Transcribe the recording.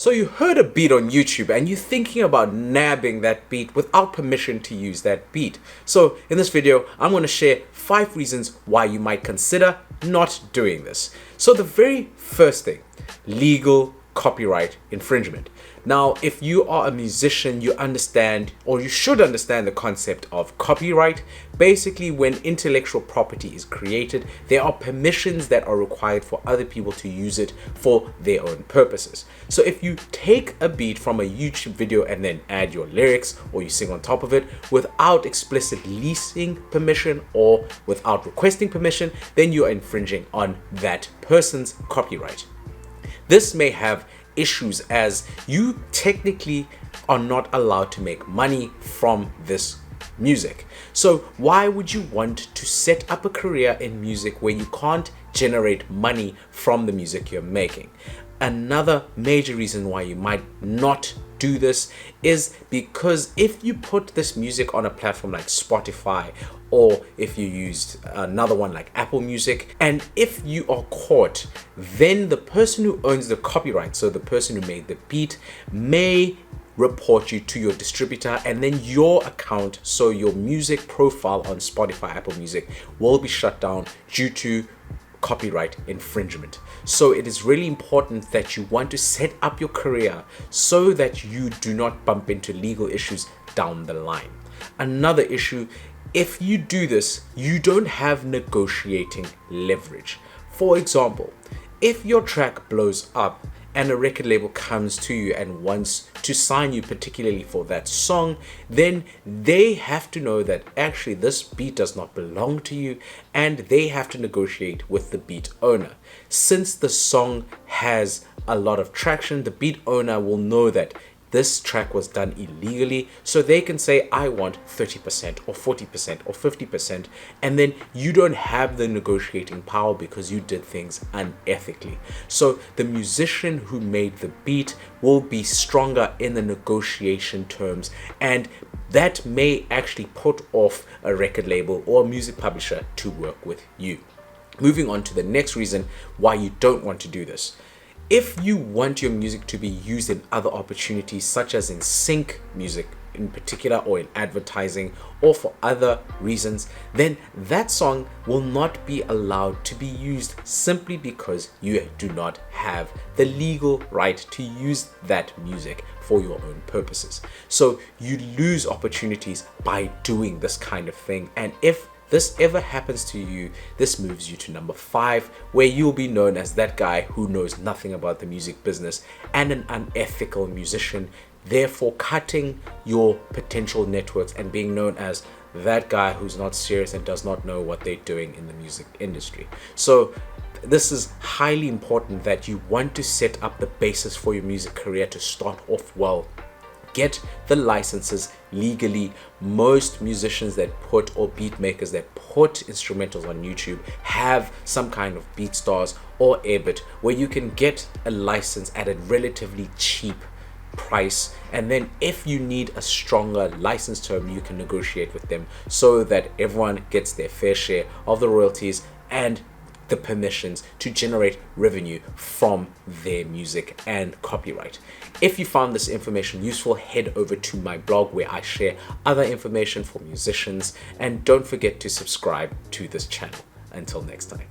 So you heard a beat on YouTube and you're thinking about nabbing that beat without permission to use that beat. So in this video, I'm going to share 5 reasons why you might consider not doing this. So the very first thing, legal copyright infringement. Now, if you are a musician, you understand, or you should understand, the concept of copyright. Basically, when intellectual property is created, there are permissions that are required for other people to use it for their own purposes. So if you take a beat from a YouTube video and then add your lyrics, or you sing on top of it without explicit leasing permission or without requesting permission, then you are infringing on that person's copyright. This may have issues as you technically are not allowed to make money from this music. So why would you want to set up a career in music where you can't generate money from the music you're making? Another major reason why you might not do this is because if you put this music on a platform like Spotify, or if you used another one like Apple Music, and if you are caught, then the person who owns the copyright, so the person who made the beat, may report you to your distributor, and then your account, so your music profile on Spotify, Apple Music, will be shut down due to copyright infringement. So it is really important that you want to set up your career so that you do not bump into legal issues down the line. Another issue, if you do this, you don't have negotiating leverage. For example, if your track blows up and a record label comes to you and wants to sign you particularly for that song, then they have to know that actually this beat does not belong to you, and they have to negotiate with the beat owner. Since the song has a lot of traction, the beat owner will know that this track was done illegally, so they can say, I want 30% or 40% or 50%, and then you don't have the negotiating power because you did things unethically. So the musician who made the beat will be stronger in the negotiation terms, and that may actually put off a record label or a music publisher to work with you. Moving on to the next reason why you don't want to do this. If you want your music to be used in other opportunities, such as in sync music in particular, or in advertising, or for other reasons, then that song will not be allowed to be used simply because you do not have the legal right to use that music for your own purposes. So you lose opportunities by doing this kind of thing. And if this ever happens to you, this moves you to number 5, where you'll be known as that guy who knows nothing about the music business and an unethical musician, therefore cutting your potential networks and being known as that guy who's not serious and does not know what they're doing in the music industry. So this is highly important that you want to set up the basis for your music career to start off well. Get the licenses legally. Most musicians that put, or beat makers that put instrumentals on YouTube, have some kind of BeatStars or Airbit where you can get a license at a relatively cheap price, and then if you need a stronger license term, you can negotiate with them so that everyone gets their fair share of the royalties and the permissions to generate revenue from their music and copyright. If you found this information useful, head over to my blog where I share other information for musicians, and don't forget to subscribe to this channel. Until next time.